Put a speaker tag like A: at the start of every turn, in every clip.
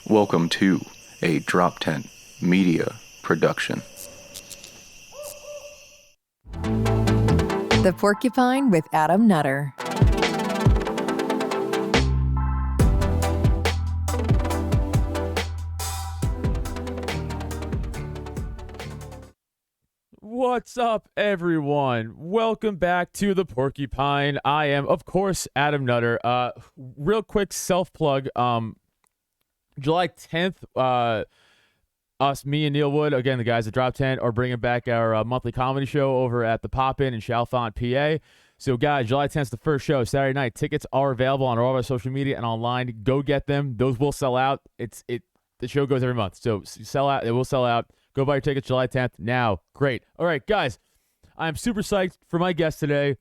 A: Welcome to a Drop Tent Media production.
B: The Porcupine with Adam Nutter.
C: What's up, everyone? Welcome back to The Porcupine. I am, of course, Adam Nutter. Real quick self-plug. July 10th, me and Neil Wood, again, the guys at Drop Tent, are bringing back our monthly comedy show over at the Pop-In in Chalfont, PA. So, guys, July 10th is the first show, Saturday night. Tickets are available on all of our social media and online. Go get them. Those will sell out. The show goes every month, so sell out. It will sell out. Go buy your tickets July 10th now. Great. All right, guys, I'm super psyched for my guest today,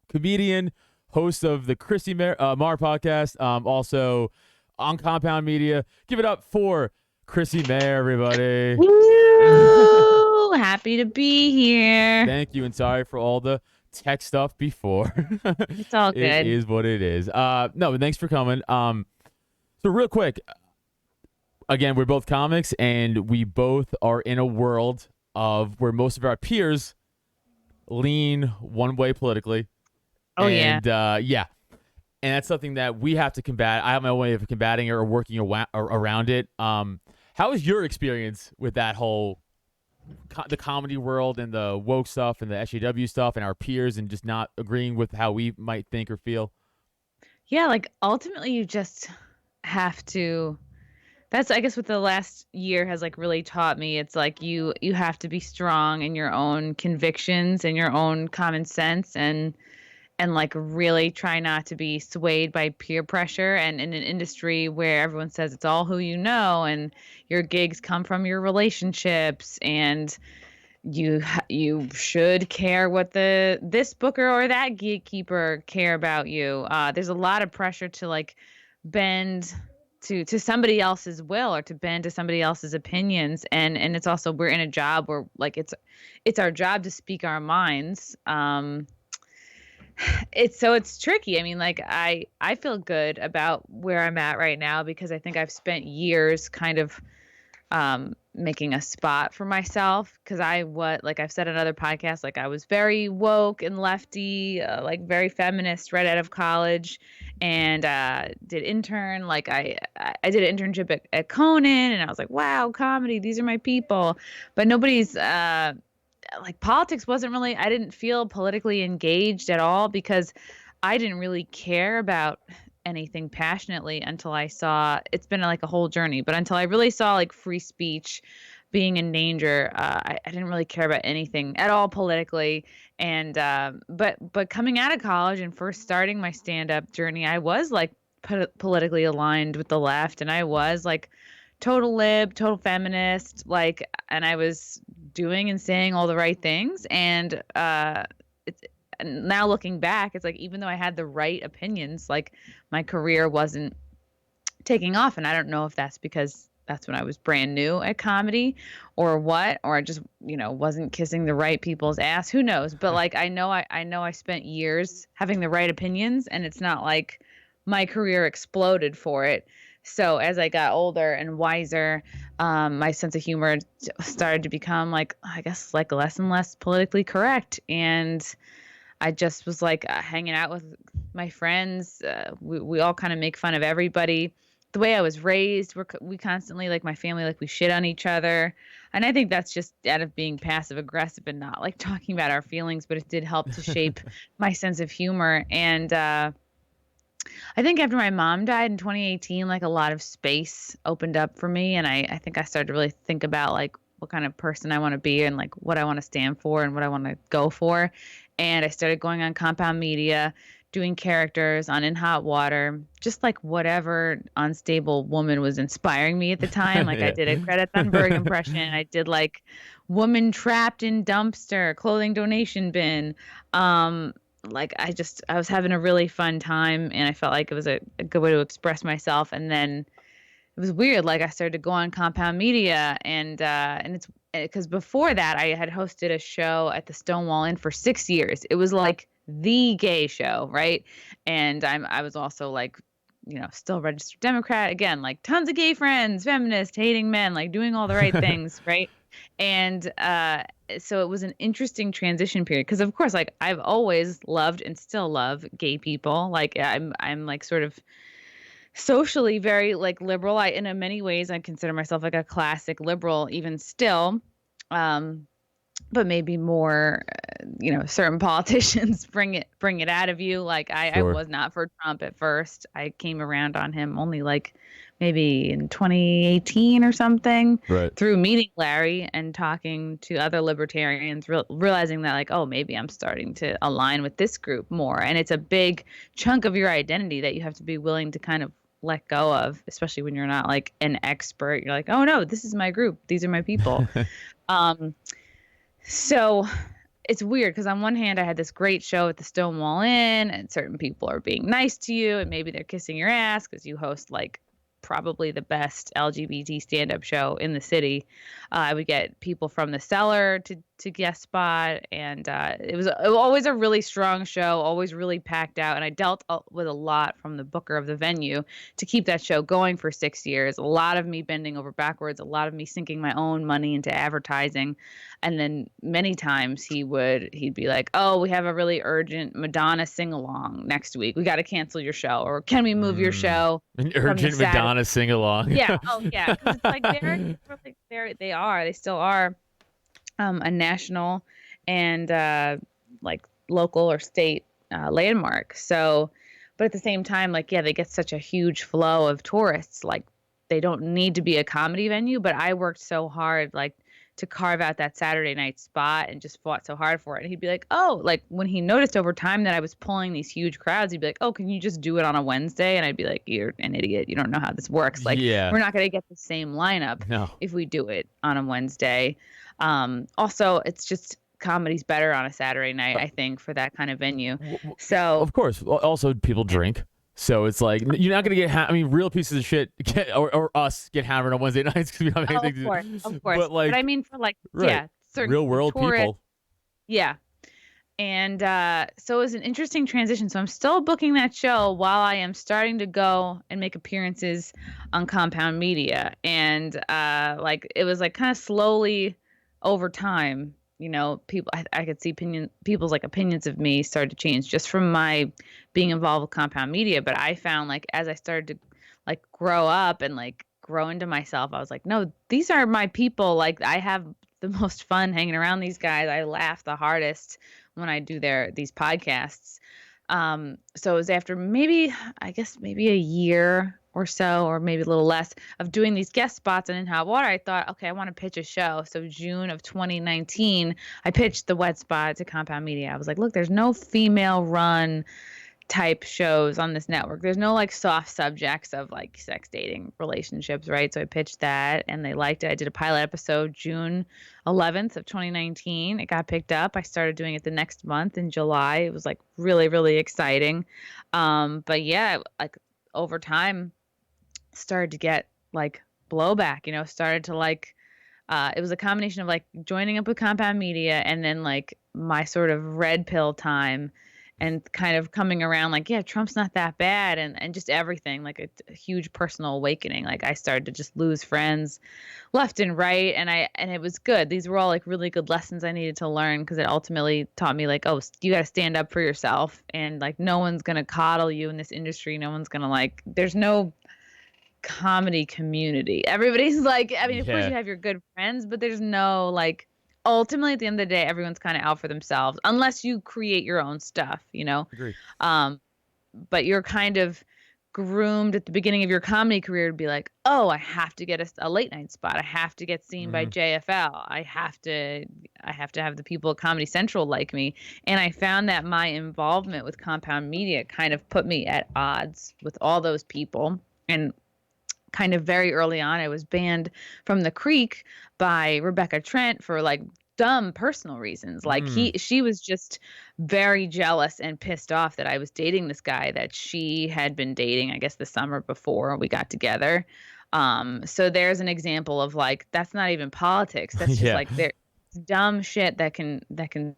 C: comedian, host of the Chrissie Mayr podcast, also on Compound Media. Give it up for Chrissie Mayr, everybody.
D: Woo! Happy to be here.
C: Thank you, and sorry for all the tech stuff before.
D: It's all good.
C: It is what it is. No, but thanks for coming. So real quick, again, we're both comics, and we both are in a world of where most of our peers lean one way politically.
D: Oh,
C: and, yeah. And that's something that we have to combat. I have my own way of combating it or working around it. How was your experience with that whole the comedy world and the woke stuff and the SJW stuff and our peers and just not agreeing with how we might think or feel?
D: Yeah, like ultimately you just have to. That's, I guess, what the last year has like really taught me. It's like you have to be strong in your own convictions and your own common sense and like really try not to be swayed by peer pressure. And in an industry where everyone says it's all who you know and your gigs come from your relationships and you should care what this booker or that gatekeeper care about you. There's a lot of pressure to like bend to somebody else's will or to bend to somebody else's opinions. And it's also, we're in a job where like it's our job to speak our minds. It's tricky. I mean, like I feel good about where I'm at right now because I think I've spent years kind of making a spot for myself because like I've said on other podcasts, like I was very woke and lefty, like very feminist right out of college, and did intern. Like I did an internship at Conan, and I was like, wow, comedy, these are my people. But nobody's like politics wasn't really. I didn't feel politically engaged at all because I didn't really care about anything passionately until I saw, it's been like a whole journey, but until I really saw like free speech being in danger, I didn't really care about anything at all politically. And but coming out of college and first starting my stand-up journey, I was like politically aligned with the left, and I was like total lib, total feminist, like, and I was doing and saying all the right things. And it's now looking back, it's like, even though I had the right opinions, like my career wasn't taking off. And I don't know if that's because that's when I was brand new at comedy or what, or I just, wasn't kissing the right people's ass. Who knows? But like, I know I spent years having the right opinions, and it's not like my career exploded for it. So as I got older and wiser, my sense of humor started to become like, I guess, like less and less politically correct. And I just was like hanging out with my friends. We all kind of make fun of everybody. The way I was raised, we constantly, like my family, like we shit on each other. And I think that's just out of being passive aggressive and not like talking about our feelings, but it did help to shape my sense of humor. And I think after my mom died in 2018, like a lot of space opened up for me. And I think I started to really think about like what kind of person I want to be and like what I want to stand for and what I want to go for. And I started going on Compound Media, doing characters on In Hot Water, just like whatever unstable woman was inspiring me at the time. Like I did a Greta Thunberg impression. I did like woman trapped in dumpster, clothing donation bin. Like I was having a really fun time, and I felt like it was a good way to express myself. And then it was weird. Like I started to go on Compound Media, and it's because before that I had hosted a show at the Stonewall Inn for 6 years. It was like the gay show, right? And I was also like still registered Democrat, again, like tons of gay friends, feminist, hating men, like doing all the right things, right? And so it was an interesting transition period because, of course, like I've always loved and still love gay people. Like I'm like sort of socially very like liberal. In many ways I consider myself like a classic liberal even still. But maybe more, certain politicians bring it out of you. Like I
C: Sure.
D: was not for Trump at first. I came around on him only like maybe in 2018 or something
C: Right.
D: through meeting Larry and talking to other libertarians, realizing that like, oh, maybe I'm starting to align with this group more. And it's a big chunk of your identity that you have to be willing to kind of let go of, especially when you're not like an expert. You're like, oh no, this is my group. These are my people. So it's weird because on one hand, I had this great show at the Stonewall Inn and certain people are being nice to you and maybe they're kissing your ass because you host like probably the best LGBT stand-up show in the city. I would get people from the Cellar to guest spot, and it was always a really strong show, always really packed out. And I dealt with a lot from the booker of the venue to keep that show going for 6 years. A lot of me bending over backwards, a lot of me sinking my own money into advertising, and then many times he'd be like, "Oh, we have a really urgent Madonna sing along next week. We got to cancel your show, or can we move your show?"
C: An urgent Madonna sing along.
D: Yeah. Oh, yeah. 'Cause it's like they still are a national and like local or state landmark. So, but at the same time, like, yeah, they get such a huge flow of tourists. Like, they don't need to be a comedy venue, but I worked so hard, like, to carve out that Saturday night spot and just fought so hard for it. And he'd be like, oh, like when he noticed over time that I was pulling these huge crowds, he'd be like, oh, can you just do it on a Wednesday? And I'd be like, you're an idiot. You don't know how this works. Like,
C: Yeah.
D: we're not going to get the same lineup
C: No.
D: if we do it on a Wednesday. Also, it's just comedy's better on a Saturday night, I think, for that kind of venue. So,
C: Of course. Also, people drink. So it's like you're not gonna get. Real pieces of shit or us get hammered on Wednesday nights because we don't have anything to do.
D: Of course. But I mean, for like,
C: right.
D: yeah, certain
C: real world
D: tourists,
C: people.
D: Yeah. And so it was an interesting transition. So I'm still booking that show while I am starting to go and make appearances on Compound Media. And like it was like kind of slowly over time, people I could see people's like opinions of me started to change just from my being involved with Compound Media. But I found like as I started to like grow up and like grow into myself, I was like, no, these are my people. Like I have the most fun hanging around these guys. I laugh the hardest when I do these podcasts. So it was after maybe a year or so, or maybe a little less, of doing these guest spots on In Hot Water. I thought, okay, I want to pitch a show. So June of 2019, I pitched the wet spot to Compound Media. I was like, look, there's no female run type shows on this network. There's no like soft subjects of like sex, dating, relationships, right? So I pitched that and they liked it. I did a pilot episode June 11th of 2019. It got picked up. I started doing it the next month in July. It was like really, really exciting. But yeah, like over time started to get like blowback, started to like it was a combination of like joining up with Compound Media and then like my sort of red pill time and kind of coming around like, yeah, Trump's not that bad. And just everything, like a huge personal awakening. Like I started to just lose friends left and right. And it was good. These were all like really good lessons I needed to learn because it ultimately taught me like, oh, you got to stand up for yourself. And like, no one's going to coddle you in this industry. No one's going to like, there's no comedy community. Everybody's like, I mean, of course you have your good friends, but there's no like, ultimately at the end of the day, everyone's kind of out for themselves unless you create your own stuff,
C: Agreed.
D: But you're kind of groomed at the beginning of your comedy career to be like, oh, I have to get a late night spot. I have to get seen by JFL. I have to have the people at Comedy Central like me. And I found that my involvement with Compound Media kind of put me at odds with all those people. And kind of very early on, I was banned from the Creek by Rebecca Trent for like dumb personal reasons. Like she was just very jealous and pissed off that I was dating this guy that she had been dating, I guess the summer before we got together. So there's an example of like, that's not even politics. That's just like there's dumb shit that can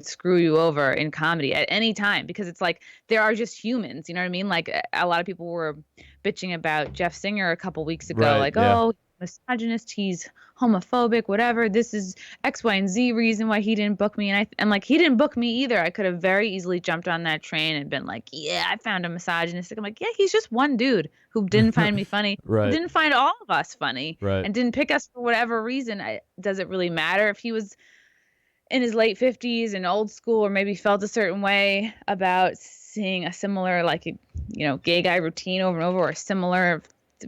D: screw you over in comedy at any time, because it's like there are just humans, you know what I mean? Like a lot of people were bitching about Jeff Singer a couple weeks ago,
C: Right.
D: like,
C: Yeah.
D: oh, misogynist, he's homophobic, whatever. This is X, Y, and Z reason why he didn't book me. And like, he didn't book me either. I could have very easily jumped on that train and been like, yeah, I found him misogynistic. I'm like, yeah, he's just one dude who didn't find me funny, who
C: Right.
D: didn't find all of us funny,
C: Right.
D: and didn't pick us for whatever reason. Does it really matter if he was in his late 50s and old school, or maybe felt a certain way about seeing a similar, like, gay guy routine over and over, or similar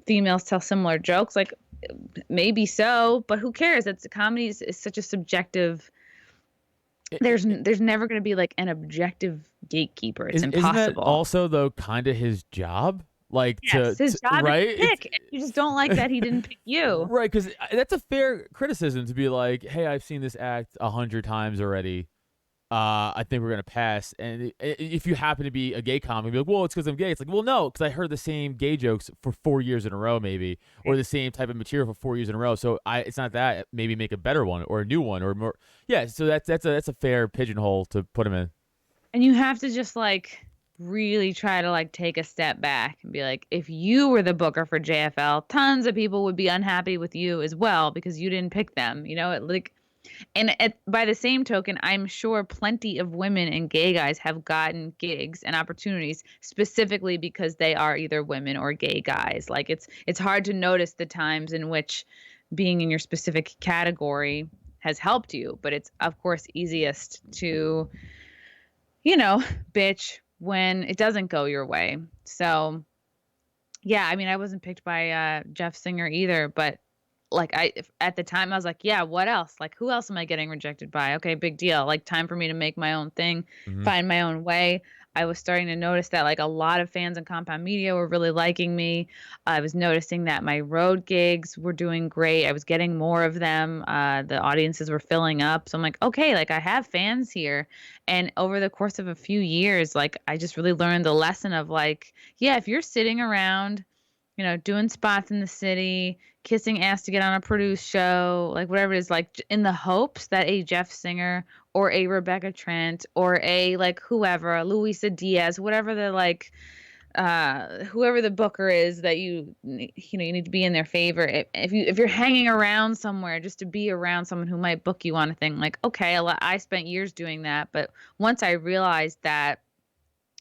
D: females tell similar jokes? Like, maybe so, but who cares? It's comedy is such a subjective. There's never going to be like an objective gatekeeper. It's
C: Isn't that
D: impossible.
C: also though kind of his job? Like
D: yes, his job
C: right?
D: is to pick. And you just don't like that he didn't pick you.
C: Right, because that's a fair criticism to be like, hey, I've seen this act 100 times already. I think we're gonna pass. And if you happen to be a gay comic, be like, well, it's because I'm gay. It's like, well, no, because I heard the same gay jokes for 4 years in a row, maybe, or the same type of material for 4 years in a row. So it's not that. Maybe make a better one or a new one or more. Yeah. So that's a fair pigeonhole to put him in.
D: And you have to just like really try to like take a step back and be like, if you were the booker for JFL, tons of people would be unhappy with you as well because you didn't pick them. By the same token, I'm sure plenty of women and gay guys have gotten gigs and opportunities specifically because they are either women or gay guys. Like it's hard to notice the times in which being in your specific category has helped you, but it's of course easiest to, bitch when it doesn't go your way. So yeah, I mean, I wasn't picked by Jeff Singer either, but like at the time I was like, yeah, what else? Like, who else am I getting rejected by? Okay, big deal. Like, time for me to make my own thing, find my own way. I was starting to notice that like a lot of fans in Compound Media were really liking me. I was noticing that my road gigs were doing great. I was getting more of them. The audiences were filling up. So I'm like, okay, like I have fans here. And over the course of a few years, like I just really learned the lesson of like, yeah, if you're sitting around, doing spots in the city, kissing ass to get on a produced show, like whatever it is, like in the hopes that a Jeff Singer or a Rebecca Trent or a like whoever, a Luisa Diaz, whatever the like, whoever the booker is that you need to be in their favor. If you're hanging around somewhere just to be around someone who might book you on a thing, like, okay, I spent years doing that, but once I realized that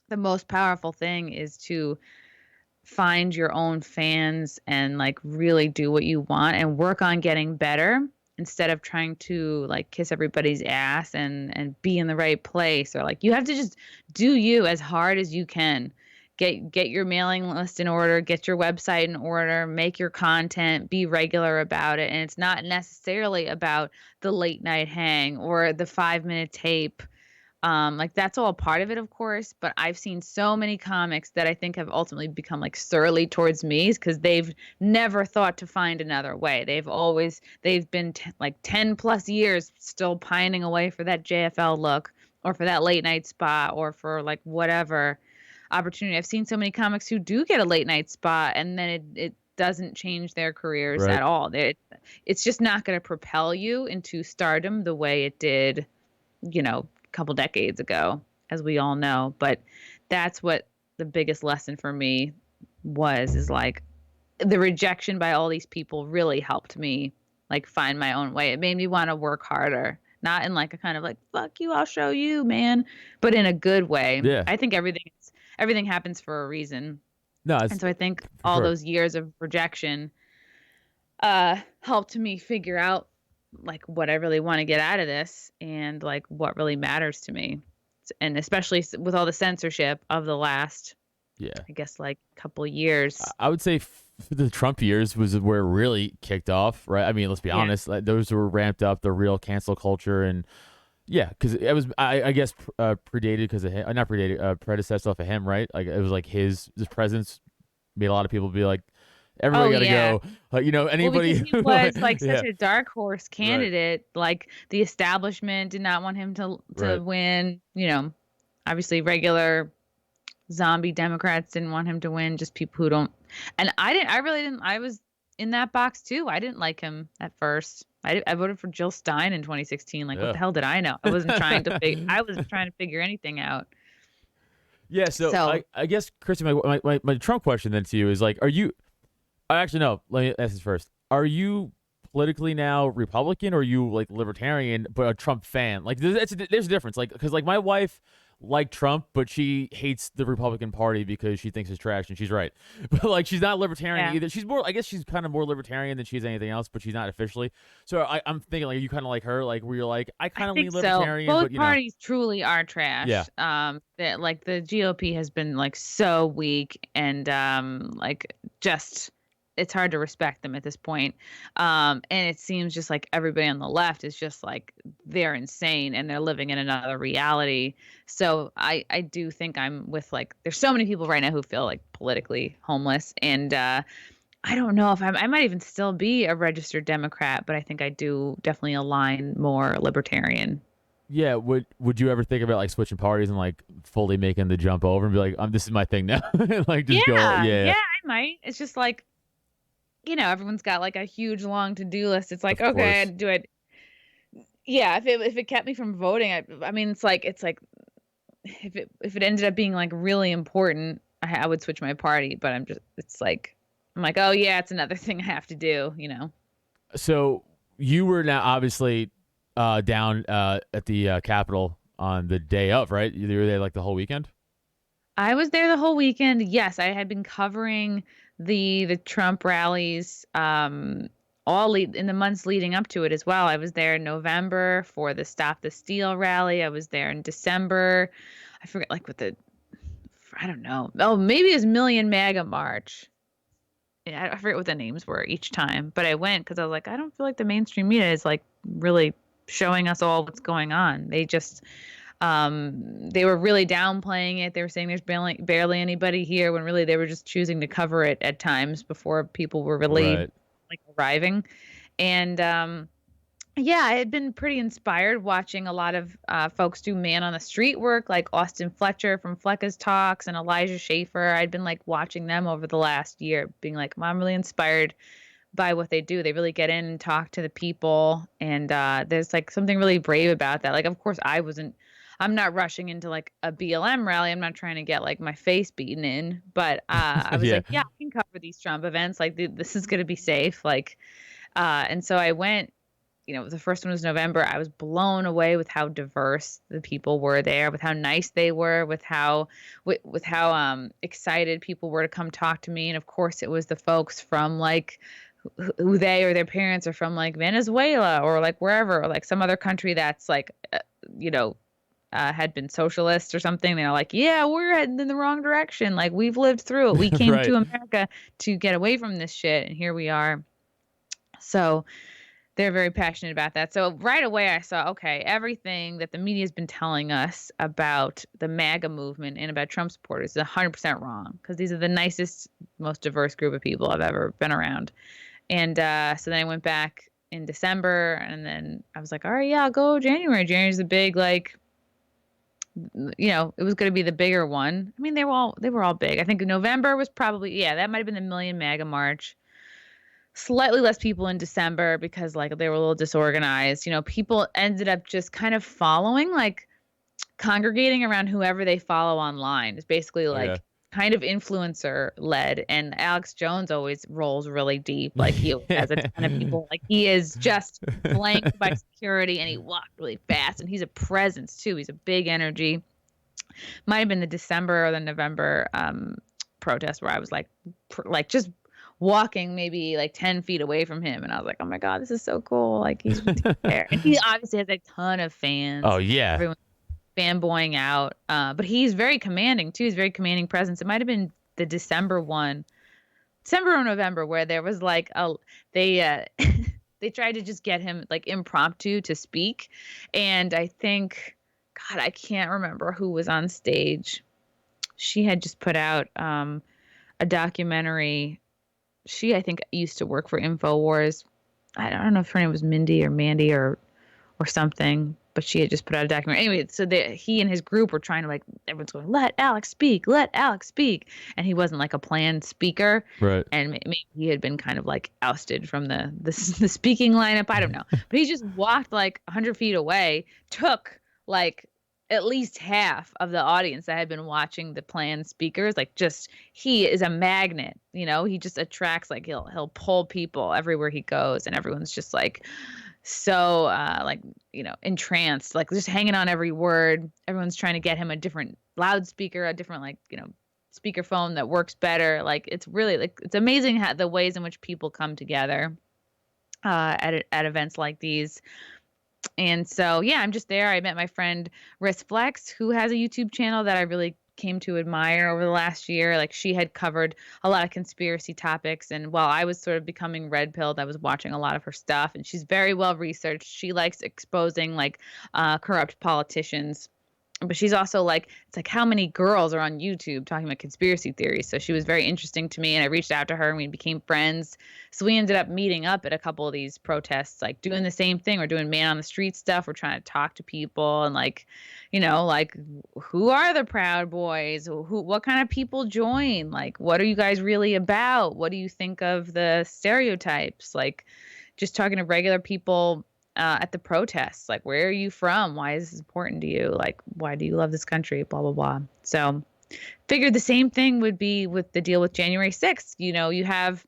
D: the most powerful thing is to find your own fans and like really do what you want and work on getting better instead of trying to like kiss everybody's ass and be in the right place, or like you have to just do you as hard as you can. Get your mailing list in order, get your website in order, make your content, be regular about it. And it's not necessarily about the late night hang or the 5-minute tape. Like that's all part of it, of course, but I've seen so many comics that I think have ultimately become like surly towards me because they've never thought to find another way. They've been like 10 plus years still pining away for that JFL look or for that late night spot or for like whatever opportunity. I've seen so many comics who do get a late night spot and then it doesn't change their careers at all. It's just not going to propel you into stardom the way it did, couple decades ago, as we all know. But that's what the biggest lesson for me is like the rejection by all these people really helped me like find my own way. It made me want to work harder, not in like a kind of like, fuck you, I'll show you, man, but in a good way.
C: Yeah.
D: I think everything happens for a reason.
C: No,
D: and so I think all those years of rejection helped me figure out like what I really want to get out of this and like what really matters to me. And especially with all the censorship of the last, I guess like couple years.
C: I would say the Trump years was where it really kicked off, right? I mean, let's be honest, like, those were ramped up, the real cancel culture. And because it was, I guess, predated because of him, not predated, predecessor off of him, right? Like it was like his presence made a lot of people be like, everybody gotta go. Anybody
D: because he was like such a dark horse candidate. Right. Like the establishment did not want him to win. Obviously regular zombie Democrats didn't want him to win. Just people who don't. And I really didn't. I was in that box too. I didn't like him at first. I voted for Jill Stein in 2016. Like, what
C: Yeah.
D: the hell did I know? I wasn't trying to figure anything out.
C: Yeah, so
D: So
C: I guess, Chrissy, my Trump question then to you is like, are you? Actually, no. Let me ask this first. Are you politically now Republican, or are you like libertarian but a Trump fan? Like, there's a difference. Like, because like my wife liked Trump, but she hates the Republican Party because she thinks it's trash, and she's right. But like, she's not libertarian
D: yeah.
C: either. She's more. I guess she's kind of more libertarian than she's anything else, but she's not officially. So I'm thinking like, are you kind of like her, like where you're like, I kind
D: I
C: of lean
D: think so.
C: libertarian,
D: Both
C: but
D: parties truly are
C: Yeah.
D: trash. That like the GOP has been like so weak and like just it's hard to respect them at this point. And it seems just like everybody on the left is just like they're insane and they're living in another reality. So I do think I'm with like there's so many people right now who feel like politically homeless and I don't know if I might even still be a registered Democrat, but I think I do definitely align more libertarian.
C: Yeah, would you ever think about like switching parties and like fully making the jump over and be like, this is my thing now, like just go,
D: Yeah, I might. It's just like, everyone's got like a huge long to-do list. It's like,
C: of
D: okay,
C: course,
D: I'd do it. Yeah, if it kept me from voting, I mean, it's like if it ended up being like really important, I would switch my party. But it's like, I'm like, oh yeah, it's another thing I have to do.
C: So you were now obviously down at the Capitol on the day of, right? You were there like the whole weekend.
D: I was there the whole weekend. Yes, I had been covering the Trump rallies in the months leading up to it as well. I was there in November for the Stop the Steal rally. I was there in December. I forget like I don't know. Oh, maybe it was Million MAGA March. Yeah, I forget what the names were each time, but I went because I was like, I don't feel like the mainstream media is like really showing us all what's going on. They were really downplaying it. They were saying there's barely anybody here when really they were just choosing to cover it at times before people were really
C: Right.
D: like arriving. And yeah, I had been pretty inspired watching a lot of folks do man on the street work, like Austin Fletcher from Flecka's Talks and Elijah Schaefer. I'd been like watching them over the last year, being like, I'm really inspired by what they do. They really get in and talk to the people. And there's like something really brave about that. Like, of course, I'm not rushing into like a BLM rally. I'm not trying to get like my face beaten in, but I was
C: Yeah.
D: like, yeah, I can cover these Trump events. Like this is going to be safe. Like, and so I went, the first one was November. I was blown away with how diverse the people were there, with how nice they were, with how excited people were to come talk to me. And of course it was the folks from like who they or their parents are from, like Venezuela or like wherever, or like some other country that's like, had been socialist or something. They're like, yeah, we're heading in the wrong direction. Like we've lived through it. We came
C: Right.
D: to America to get away from this shit. And here we are. So they're very passionate about that. So right away I saw, okay, everything that the media has been telling us about the MAGA movement and about Trump supporters is 100% wrong because these are the nicest, most diverse group of people I've ever been around. And so then I went back in December and then I was like, all right, yeah, I'll go January. January's the big, like, it was going to be the bigger one. I mean, they were all big. I think November was probably, yeah, that might have been the Million MAGA March. Slightly less people in December because like they were a little disorganized. People ended up just kind of following, like congregating around whoever they follow online. It's basically
C: Okay.
D: like kind of influencer led. And Alex Jones always rolls really deep. Like he has a ton of people. Like he is just flanked by security and he walked really fast and he's a presence too. He's a big energy. Might have been the December or the November protest where I was like just walking maybe like 10 feet away from him. And I was like, oh my God, this is so cool. Like he's there. And he obviously has a ton of fans.
C: Oh yeah.
D: Everyone's fanboying out. But he's very commanding too. He's very commanding presence. It might have been the December or November, where there was like they they tried to just get him like impromptu to speak. And I think, God, I can't remember who was on stage. She had just put out a documentary. She, I think, used to work for InfoWars. I don't know if her name was Mindy or Mandy or something, but she had just put out a documentary. Anyway, so he and his group were trying to like, everyone's going, let Alex speak, let Alex speak. And he wasn't like a planned speaker.
C: Right.
D: And maybe he had been kind of like ousted from the speaking lineup. I don't know. But he just walked like 100 feet away, took like at least half of the audience that had been watching the planned speakers. Like just, he is a magnet, you know, he just attracts, like he'll pull people everywhere he goes. And everyone's just like, so like, you know, entranced, like just hanging on every word. Everyone's trying to get him a different loudspeaker, a different, like, you know, speakerphone that works better. Like it's really like, it's amazing how the ways in which people come together at events like these. And so, yeah, I'm just there. I met my friend Riss Flex, who has a YouTube channel that I really came to admire over the last year. Like she had covered a lot of conspiracy topics. And while I was sort of becoming red pilled, I was watching a lot of her stuff. And she's very well researched. She likes exposing like corrupt politicians. But she's also like, it's like how many girls are on YouTube talking about conspiracy theories. So she was very interesting to me, and I reached out to her and we became friends. So we ended up meeting up at a couple of these protests, like doing the same thing. We're doing man on the street stuff. We're trying to talk to people and like, you know, like who are the Proud Boys? What kind of people join? Like, what are you guys really about? What do you think of the stereotypes? Like just talking to regular people at the protests, like, where are you from? Why is this important to you? Like, why do you love this country? Blah, blah, blah. So figured the same thing would be with the deal with January 6th. You know, you have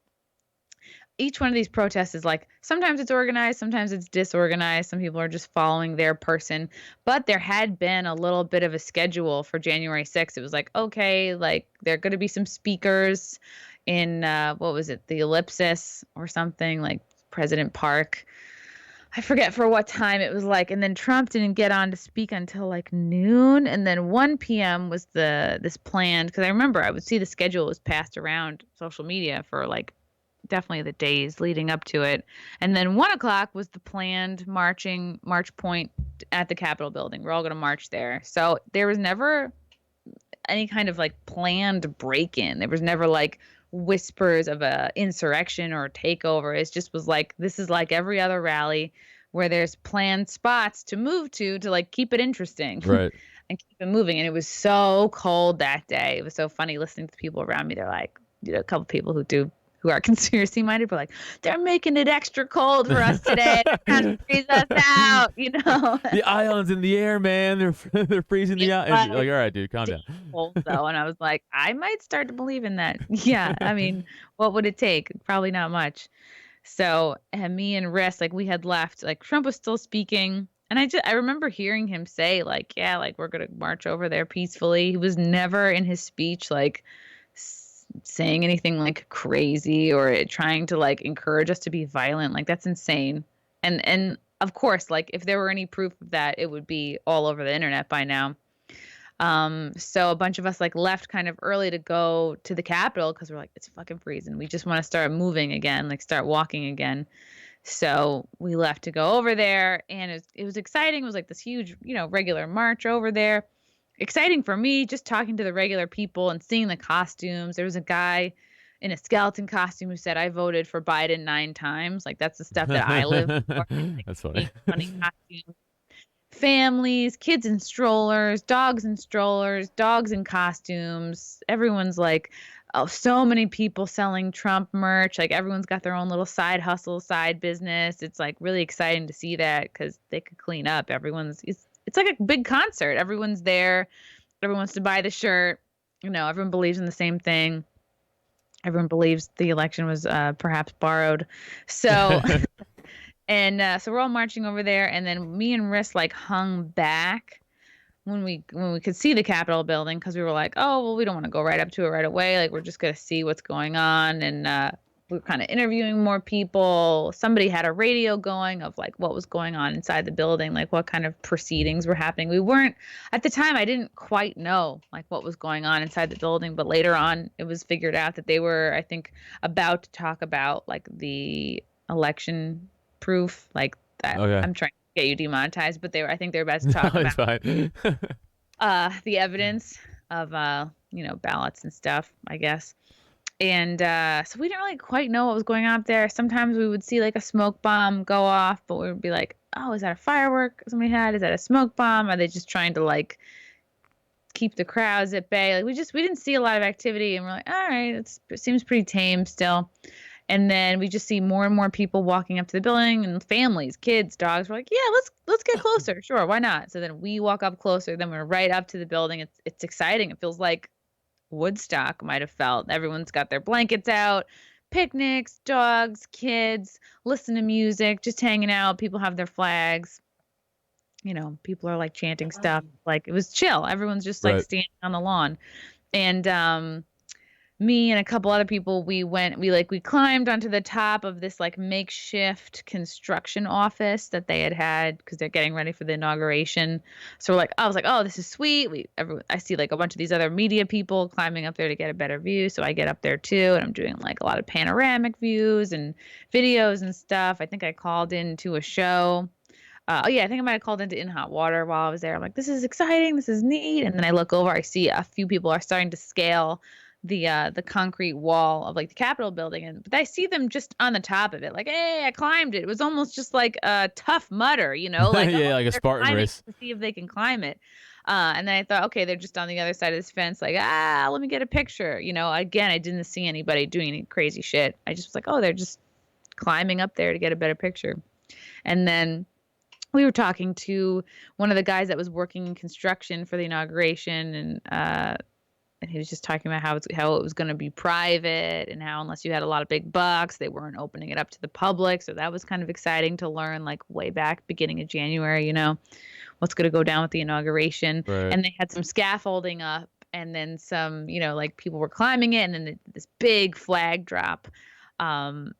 D: each one of these protests is like, sometimes it's organized, sometimes it's disorganized. Some people are just following their person, but there had been a little bit of a schedule for January 6th. It was like, okay, like there are going to be some speakers in, what was it? The Ellipsis or something, like President Park. I forget for what time it was like, and then Trump didn't get on to speak until like noon, and then 1 p.m. was this planned, because I remember I would see the schedule was passed around social media for like definitely the days leading up to it, and then 1 o'clock was the planned march point at the Capitol building. We're all going to march there, so there was never any kind of like planned break-in. There was never like whispers of a insurrection or a takeover. It just was like, this is like every other rally where there's planned spots to move to like keep it interesting.
C: Right.
D: And keep it moving. And it was so cold that day. It was so funny listening to the people around me. They're like, you know, a couple people who are conspiracy minded, but like, they're making it extra cold for us today. They're trying to freeze us out, you know.
C: The ions in the air, man. They're freezing the ions. Like, all right, dude, calm down.
D: Cold though, and I was like, I might start to believe in that. Yeah, I mean, what would it take? Probably not much. So, and me and Riss, like we had left, like Trump was still speaking. And I remember hearing him say like, yeah, like we're going to march over there peacefully. He was never in his speech like saying anything like crazy or trying to like encourage us to be violent. Like that's insane. And of course, like if there were any proof of that, it would be all over the internet by now. So a bunch of us like left kind of early to go to the Capitol because we're like, it's fucking freezing. We just want to start moving again, like start walking again. So we left to go over there, and it was exciting. It was like this huge, you know, regular march over there. Exciting for me, just talking to the regular people and seeing the costumes. There was a guy in a skeleton costume who said, I voted for Biden 9 times. Like, that's the stuff that I live for. Like,
C: that's funny.
D: Funny costumes. Families, kids in strollers, dogs in strollers, dogs in costumes. Everyone's like, oh, so many people selling Trump merch. Like everyone's got their own little side hustle, side business. It's like really exciting to see that because they could clean up. It's like a big concert. Everyone's there. Everyone wants to buy the shirt. You know, everyone believes in the same thing. Everyone believes the election was perhaps borrowed. So, and so we're all marching over there. And then me and Riss like hung back when we could see the Capitol building, because we were like, oh, well, we don't want to go right up to it right away. Like, we're just going to see what's going on. And we were kind of interviewing more people. Somebody had a radio going of like what was going on inside the building, like what kind of proceedings were happening. We weren't, at the time, I didn't quite know like what was going on inside the building. But later on, it was figured out that they were, I think, about to talk about like the election proof. Like,
C: Okay.
D: I'm trying get you demonetized, but I think they're about to talk about the evidence of ballots and stuff, I guess. And so we didn't really quite know what was going on up there. Sometimes we would see like a smoke bomb go off, but we would be like, oh, is that a firework somebody had? Is that a smoke bomb? Are they just trying to like keep the crowds at bay? Like we didn't see a lot of activity, and we're like, all right, it seems pretty tame still. And then we just see more and more people walking up to the building, and families, kids, dogs. We're like, yeah, let's get closer. Sure, why not? So then we walk up closer. Then we're right up to the building. It's exciting. It feels like Woodstock might have felt. Everyone's got their blankets out, picnics, dogs, kids, listen to music, just hanging out. People have their flags. People are like chanting stuff. Like it was chill. Everyone's just like
C: Right.
D: standing on the lawn. And me and a couple other people, we climbed onto the top of this like makeshift construction office that they had because they're getting ready for the inauguration. So I was like, oh, this is sweet. I see like a bunch of these other media people climbing up there to get a better view. So I get up there too, and I'm doing like a lot of panoramic views and videos and stuff. I think I called into a show. Oh yeah, I think I might have called into In Hot Water while I was there. I'm like, this is exciting, this is neat. And then I look over, I see a few people are starting to scale the concrete wall of like the Capitol building, but I see them just on the top of it. Like, hey, I climbed it. It was almost just like a Tough Mudder, like
C: Yeah, like a
D: they're
C: Spartan
D: climbing
C: race.
D: to see if they can climb it. And then I thought, okay, they're just on the other side of this fence. Like, let me get a picture. Again, I didn't see anybody doing any crazy shit. I just was like, oh, they're just climbing up there to get a better picture. And then we were talking to one of the guys that was working in construction for the inauguration, and he was just talking about how it was going to be private, and how unless you had a lot of big bucks, they weren't opening it up to the public. So that was kind of exciting to learn, like way back beginning of January, what's going to go down with the inauguration.
C: Right.
D: And they had some scaffolding up, and then some, like people were climbing it, and then this big flag drop down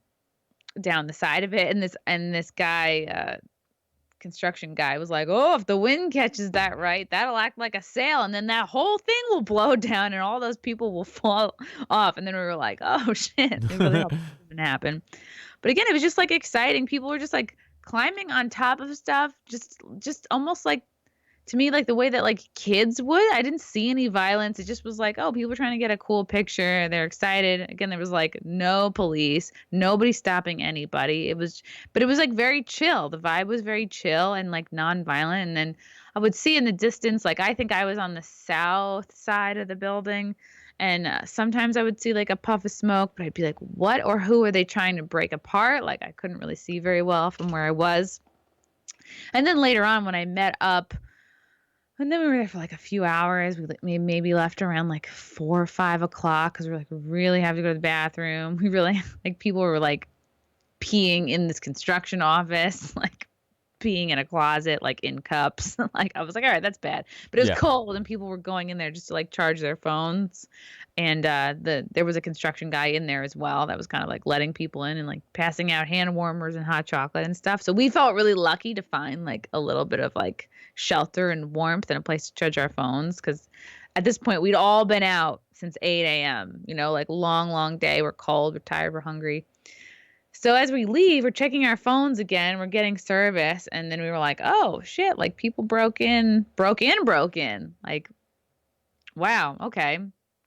D: the side of it, and this guy. Construction guy was like, oh, if the wind catches that right, that'll act like a sail, and then that whole thing will blow down and all those people will fall off. And then we were like, oh shit, it really hope that doesn't happen. But again, it was just like exciting. People were just like climbing on top of stuff, just almost like, to me, like the way that like kids would. I didn't see any violence. It just was like, oh, people trying to get a cool picture. They're excited. Again, there was like no police, nobody stopping anybody. But it was like very chill. The vibe was very chill and like nonviolent. And then I would see in the distance, like I think I was on the south side of the building. And sometimes I would see like a puff of smoke, but I'd be like, what or who are they trying to break apart? Like I couldn't really see very well from where I was. And then later on, when I met up, and then we were there for like a few hours. We maybe left around like 4 or 5 o'clock because we were like really have to go to the bathroom. We really like people were like peeing in this construction office, like peeing in a closet, like in cups. Like I was like, all right, that's bad. But it was
C: Yeah.
D: cold, and people were going in there just to like charge their phones. And there was a construction guy in there as well that was kind of like letting people in and like passing out hand warmers and hot chocolate and stuff. So we felt really lucky to find like a little bit of like shelter and warmth and a place to charge our phones, because at this point we'd all been out since 8 a.m. Like long day. We're cold, we're tired, we're hungry. So as we leave, we're checking our phones again, we're getting service, and then we were like, oh shit, like people broke in. Like, wow, okay.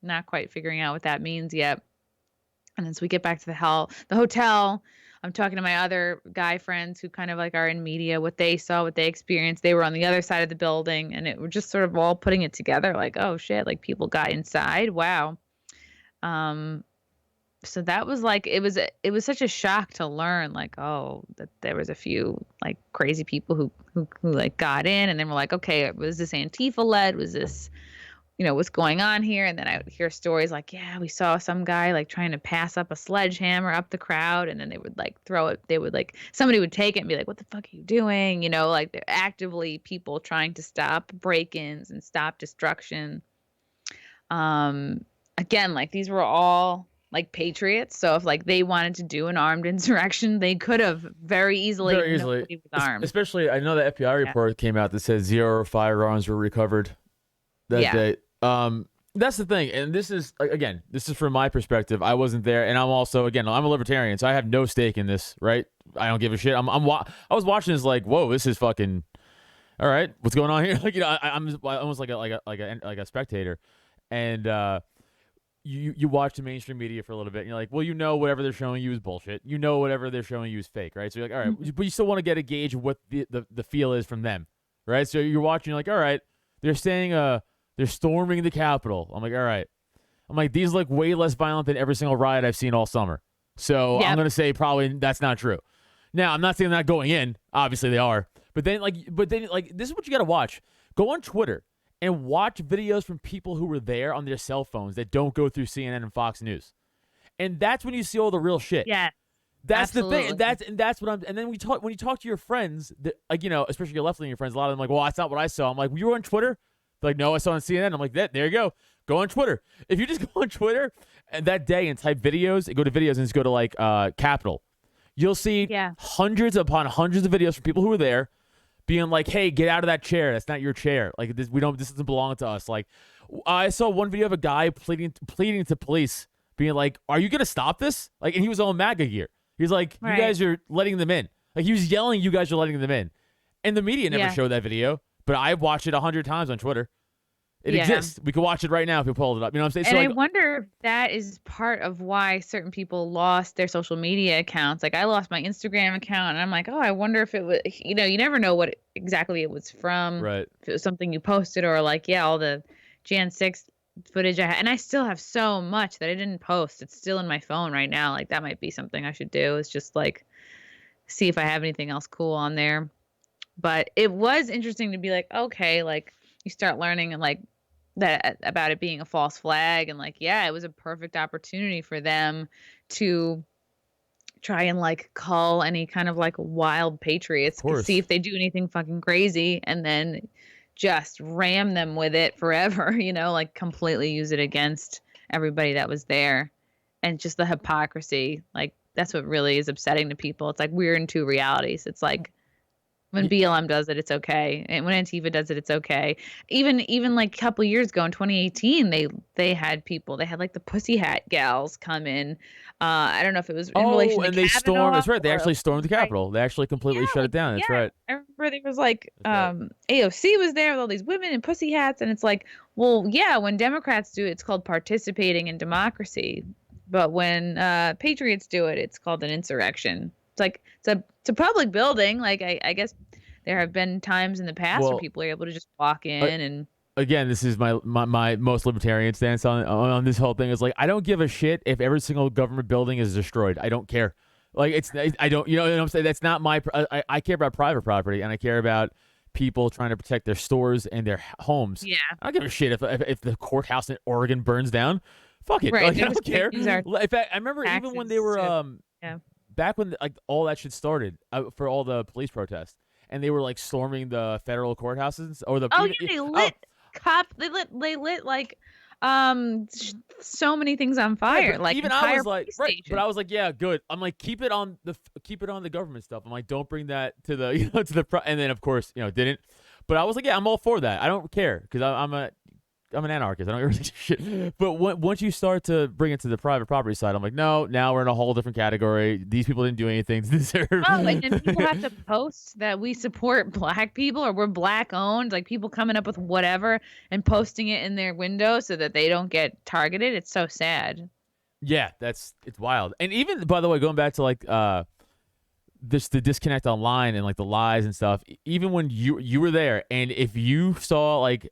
D: Not quite figuring out what that means yet. And then so we get back to the hotel. I'm talking to my other guy friends who kind of like are in media, what they saw, what they experienced. They were on the other side of the building, and we're just sort of all putting it together like, oh shit, like people got inside. Wow. So that was like, it was such a shock to learn, like, oh, that there was a few like crazy people who like got in, and then we're like, okay, was this Antifa led? Was this, what's going on here? And then I would hear stories like, yeah, we saw some guy like trying to pass up a sledgehammer up the crowd, and then they would like throw it. They would like, somebody would take it and be like, what the fuck are you doing? Like they're actively people trying to stop break-ins and stop destruction. Again, like these were all like patriots. So if like they wanted to do an armed insurrection, they could have very easily. Nobody was armed.
C: Especially, I know the FBI report came out that said 0 firearms were recovered that day. That's the thing, and this is again, this is from my perspective. I wasn't there, and I'm a libertarian, so I have no stake in this. Right? I don't give a shit. I was watching this like, whoa, this is fucking all right. What's going on here? Like, I'm almost like a spectator, and you watch the mainstream media for a little bit, and you're like, well, whatever they're showing you is bullshit. Whatever they're showing you is fake, right? So you're like, all right, but you still want to get a gauge of what the feel is from them, right? So you're watching, you're like, all right, they're saying they're storming the Capitol. I'm like, all right. I'm like, these look way less violent than every single riot I've seen all summer. So I'm gonna say probably that's not true. Now, I'm not saying they're not going in. Obviously they are. But then this is what you gotta watch. Go on Twitter and watch videos from people who were there on their cell phones that don't go through CNN and Fox News. And that's when you see all the real shit.
D: Yeah.
C: That's
D: absolutely.
C: the thing. And that's what I'm. And then when you talk to your friends, especially your left-leaning friends, a lot of them are like, well, that's not what I saw. I'm like, well, you were on Twitter? They're like, no, I saw it on CNN. I'm like, there you go. Go on Twitter. If you just go on Twitter and that day and type videos, go to videos and just go to like Capitol, you'll see hundreds upon hundreds of videos from people who were there being like, hey, get out of that chair. That's not your chair. Like this doesn't belong to us. Like I saw one video of a guy pleading to police, being like, are you gonna stop this? Like, and he was all MAGA gear. He's like, you guys are letting them in. Like he was yelling, you guys are letting them in. And the media never showed that video, but I've watched it 100 times on Twitter. It exists. We could watch it right now if you pulled it up. You know what I'm saying?
D: And
C: so
D: I wonder if that is part of why certain people lost their social media accounts. Like I lost my Instagram account, and I'm like, oh, I wonder if it was, you never know what exactly it was from.
C: Right.
D: If it was something you posted or like, all the Jan 6 footage I had. And I still have so much that I didn't post. It's still in my phone right now. Like that might be something I should do, is just like see if I have anything else cool on there. But it was interesting to be like, okay, like you start learning and like that about it being a false flag, and like, it was a perfect opportunity for them to try and like call any kind of like wild patriots, see if they do anything fucking crazy, and then just ram them with it forever, like completely use it against everybody that was there. And just the hypocrisy, like that's what really is upsetting to people. It's like we're in two realities. It's like when BLM does it, it's okay. And when Antifa does it, it's okay. Even like a couple years ago in 2018, they had like the Pussy Hat gals come in. I don't know if it was in relation to
C: and they
D: Kavanaugh,
C: stormed. That's right. They actually stormed the Capitol. They actually completely shut it down. That's right.
D: I remember there was like AOC was there with all these women in pussy hats, and it's like, well, yeah, when Democrats do it, it's called participating in democracy. But when patriots do it, it's called an insurrection. It's like it's a public building. Like I guess there have been times in the past where people are able to just walk in and.
C: Again, this is my most libertarian stance on this whole thing. Is like, I don't give a shit if every single government building is destroyed. I don't care. Like I don't, you know what I'm saying? That's not my. I care about private property, and I care about people trying to protect their stores and their homes.
D: Yeah.
C: I don't give a shit if the courthouse in Oregon burns down. Fuck it.
D: Right.
C: Like, I don't care. In fact, I remember even when they were back when like all that shit started for all the police protests, and they were like storming the federal courthouses or the.
D: They lit they lit like so many things on fire.
C: Yeah,
D: like
C: even I was like, right, but I was like, yeah, good. I'm like, keep it on the government stuff. I'm like, don't bring that to the and then of course didn't. But I was like, yeah, I'm all for that. I don't care because I'm an anarchist. I don't really shit. But once you start to bring it to the private property side, I'm like, no, now we're in a whole different category. These people didn't do anything to deserve.
D: Oh, and then people have to post that we support black people or we're black owned. Like people coming up with whatever and posting it in their window so that they don't get targeted. It's so sad.
C: Yeah, it's wild. And even, by the way, going back to like the disconnect online and like the lies and stuff. Even when you were there, and if you saw like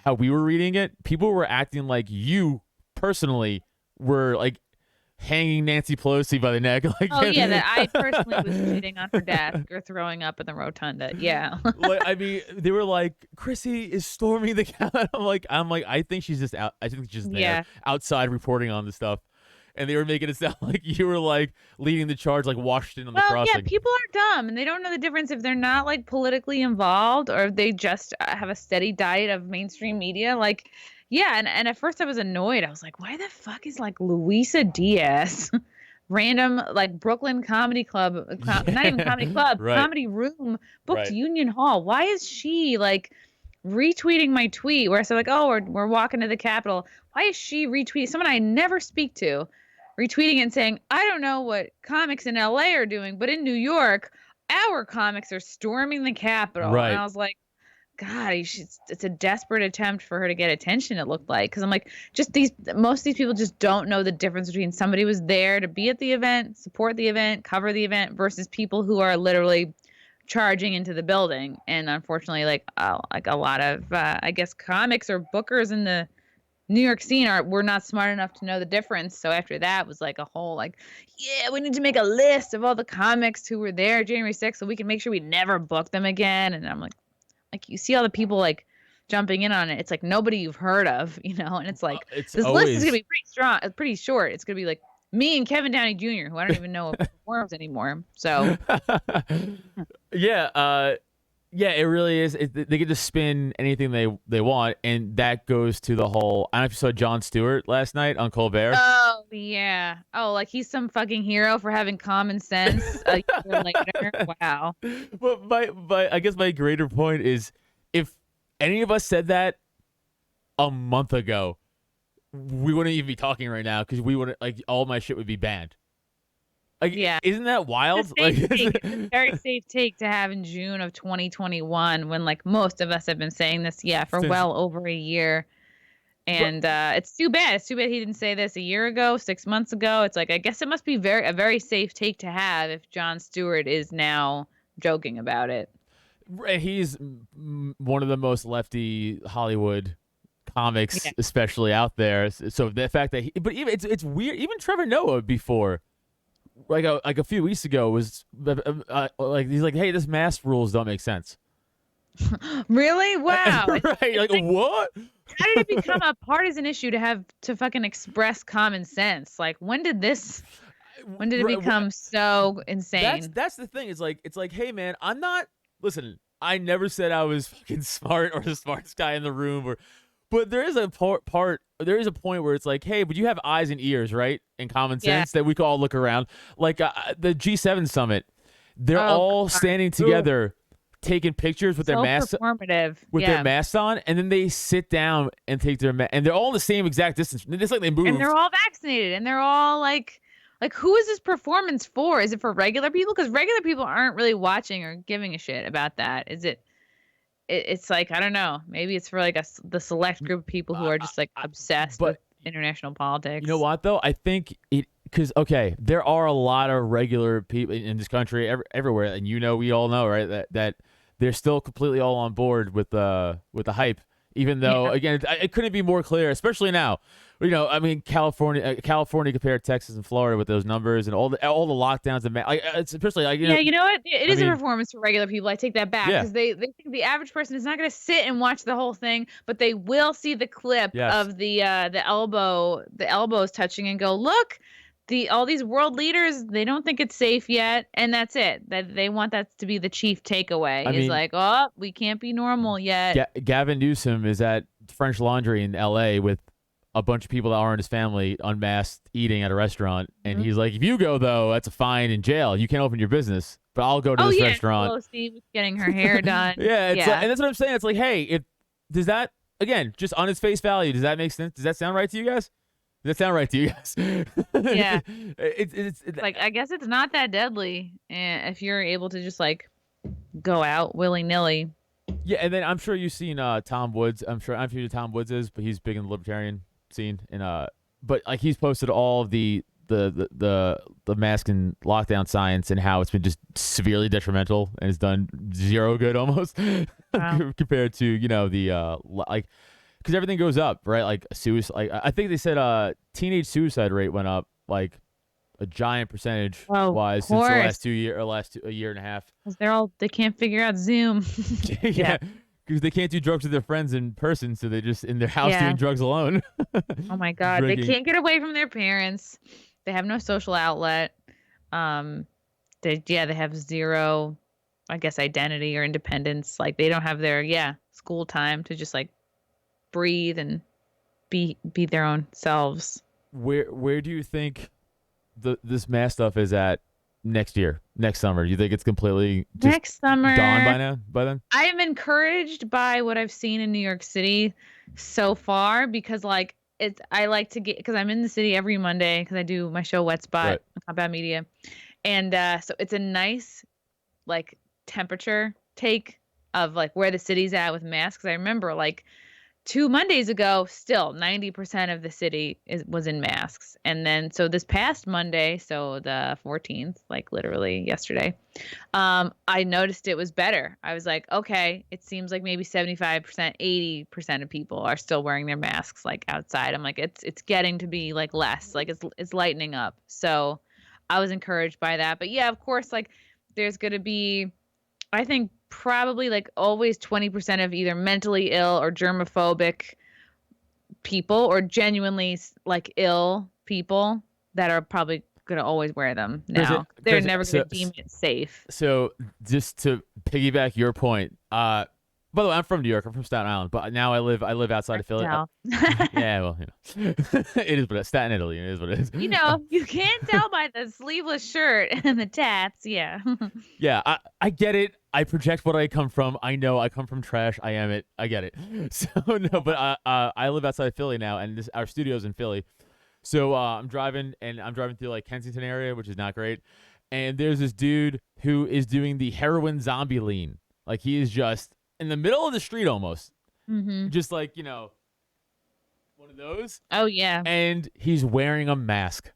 C: how we were reading it, people were acting like you personally were like hanging Nancy Pelosi by the neck. Like,
D: that I personally was sitting on her desk or throwing up in the rotunda. Yeah.
C: Like, I mean, they were like, Chrissie is storming the Capitol. I'm like, I think she's just out. I think she's just there outside reporting on the stuff. And they were making it sound like you were like leading the charge, like Washington on the crossing.
D: Yeah, people are dumb and they don't know the difference if they're not like politically involved or if they just have a steady diet of mainstream media. Like, yeah. And at first I was annoyed. I was like, why the fuck is like Luisa Diaz, random like Brooklyn Comedy Club, not even Comedy Club, Comedy Room, booked Union Hall. Why is she like retweeting my tweet where I said like, oh, we're walking to the Capitol? Why is she retweeting someone I never speak to? Retweeting and saying, I don't know what comics in LA are doing, but in New York, our comics are storming the Capitol.
C: Right.
D: And I was like, God, it's a desperate attempt for her to get attention, it looked like. Because I'm like, most of these people just don't know the difference between somebody was there to be at the event, support the event, cover the event, versus people who are literally charging into the building. And unfortunately, like a lot of, I guess, comics or bookers in the New York scene were not smart enough to know the difference. So after that was like a whole like, yeah, we need to make a list of all the comics who were there January 6th so we can make sure we never book them again. And I'm like you see all the people like jumping in on it. It's like nobody you've heard of, and it's like
C: It's
D: this list is
C: always
D: gonna be pretty strong, pretty short. It's gonna be like me and Kevin Downey Jr., who I don't even know if performs anymore. So
C: yeah, yeah, it really is. They get to spin anything they want, and that goes to the whole. I don't know if you saw Jon Stewart last night on Colbert.
D: oh yeah. Oh, like he's some fucking hero for having common sense a year later. Wow.
C: But I guess my greater point is, if any of us said that a month ago, we wouldn't even be talking right now because we wouldn't like all my shit would be banned. Like,
D: Yeah.
C: isn't that wild?
D: It's a very safe take to have in June of 2021 when like most of us have been saying this, for well over a year. And it's too bad. It's too bad he didn't say this a year ago, 6 months ago. It's like, I guess it must be a very safe take to have if Jon Stewart is now joking about it.
C: He's one of the most lefty Hollywood comics, especially out there. So the fact that but even it's weird. Even Trevor Noah before, like a few weeks ago, was like he's like, hey, this mask rules don't make sense.
D: Really? Wow.
C: Right? Like what?
D: How did it become a partisan issue to fucking express common sense? Like when did it become so insane?
C: That's the thing. It's like, hey man, I'm not. Listen, I never said I was fucking smart or the smartest guy in the room, but there is a there is a point where it's like, hey, but you have eyes and ears, right, and common sense that we can all look around. Like the G7 summit, they're all standing together, taking pictures with their masks, their masks on, and then they sit down and take their and they're all in the same exact distance. It's like they move,
D: and they're all vaccinated, and they're all like who is this performance for? Is it for regular people? Because regular people aren't really watching or giving a shit about that. Is it? It's like, I don't know. Maybe it's for like the select group of people who are just like obsessed with international politics.
C: You know what though? I think because there are a lot of regular people in this country everywhere, and we all know, right, that they're still completely all on board with the hype. Even though, again, it couldn't be more clear, especially now. I mean, California compared to Texas and Florida with those numbers and all the lockdowns and it's especially like,
D: you know what? It is a performance for regular people. I take that back because they think the average person is not going to sit and watch the whole thing, but they will see the clip of the elbows touching and go, look. All these world leaders, they don't think it's safe yet, and that's it. That they want that to be the chief takeaway. Is like, oh, we can't be normal yet.
C: Gavin Newsom is at French Laundry in L.A. with a bunch of people that aren't his family, unmasked, eating at a restaurant, and he's like, if you go though, that's a fine in jail. You can't open your business, but I'll go to this restaurant.
D: Pelosi was getting her hair done.
C: And that's what I'm saying. It's like, hey, does that again, just on its face value, does that make sense? Does that sound right to you guys? Does that sound right to you guys?
D: Yeah. It's like, I guess it's not that deadly if you're able to just like go out willy-nilly.
C: Yeah, and then I'm sure you've seen Tom Woods. I'm sure who Tom Woods is, but he's big in the libertarian scene. And but like he's posted all of the mask and lockdown science and how it's been just severely detrimental and it's done zero good almost compared to the like. Because everything goes up, right? Like suicide. Like I think they said teenage suicide rate went up like a giant percentage wise since the last a year and a half.
D: Because they can't figure out Zoom.
C: Yeah, because they can't do drugs with their friends in person, so they're just in their house doing drugs alone.
D: Oh my God, Drinking. They can't get away from their parents. They have no social outlet. They have zero, I guess, identity or independence. Like they don't have their school time to just like breathe and be their own selves.
C: Where do you think this mask stuff is at next summer? Do you think it's completely just
D: next summer
C: gone by then?
D: I am encouraged by what I've seen in New York City so far because like I like to get because I'm in the city every Monday because I do my show Wet Spot on Combat Media, and so it's a nice like temperature take of like where the city's at with masks. I remember like 2 Mondays ago, still 90% of the city was in masks. And then so this past Monday, so the 14th, like literally yesterday, I noticed it was better. I was like, okay, it seems like maybe 75%, 80% of people are still wearing their masks like outside. I'm like, it's getting to be like less, like it's lightening up. So I was encouraged by that. But yeah, of course, like there's going to be, I think probably like always 20% of either mentally ill or germophobic people or genuinely like ill people that are probably going to always wear them now. They're never going to deem it safe.
C: So just to piggyback your point, by the way, I'm from New York. I'm from Staten Island, but now I live outside of Philly. Yeah, well, it is, but Staten, Italy, it is what it is.
D: You can't tell by the sleeveless shirt and the tats. Yeah.
C: Yeah, I get it. I project what I come from. I know I come from trash. I am it. I get it. So no, but I live outside of Philly now, and our studio's in Philly. So I'm driving through like Kensington area, which is not great. And there's this dude who is doing the heroin zombie lean. Like he is just in the middle of the street almost.
D: Mm-hmm.
C: Just like, one of those.
D: Oh, yeah.
C: And he's wearing a mask.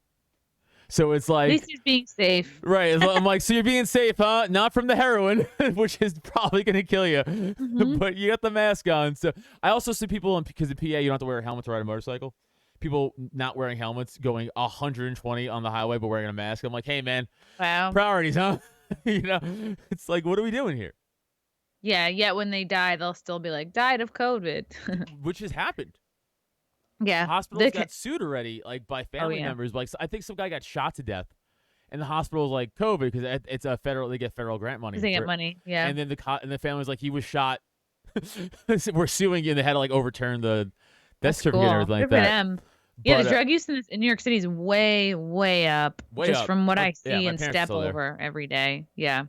C: So it's like.
D: At least he's being safe.
C: Right. I'm like, so you're being safe, huh? Not from the heroin, which is probably going to kill you. Mm-hmm. But you got the mask on. So I also see people, because in PA, you don't have to wear a helmet to ride a motorcycle. People not wearing helmets, going 120 on the highway, but wearing a mask. I'm like, hey, man.
D: Wow.
C: Priorities, huh? It's like, what are we doing here?
D: Yeah, yet when they die, they'll still be like, died of COVID.
C: Which has happened.
D: Yeah.
C: Hospitals got sued already, like by family members. Like I think some guy got shot to death, and the hospital's like COVID because it's a federal. They get federal grant money.
D: They get money, yeah.
C: And then the family's like, he was shot. We're suing you, and they had to like overturn the death certificate and everything like that.
D: Them. Yeah, the drug use in New York City is way, way up. From what I see and step over every day. Yeah.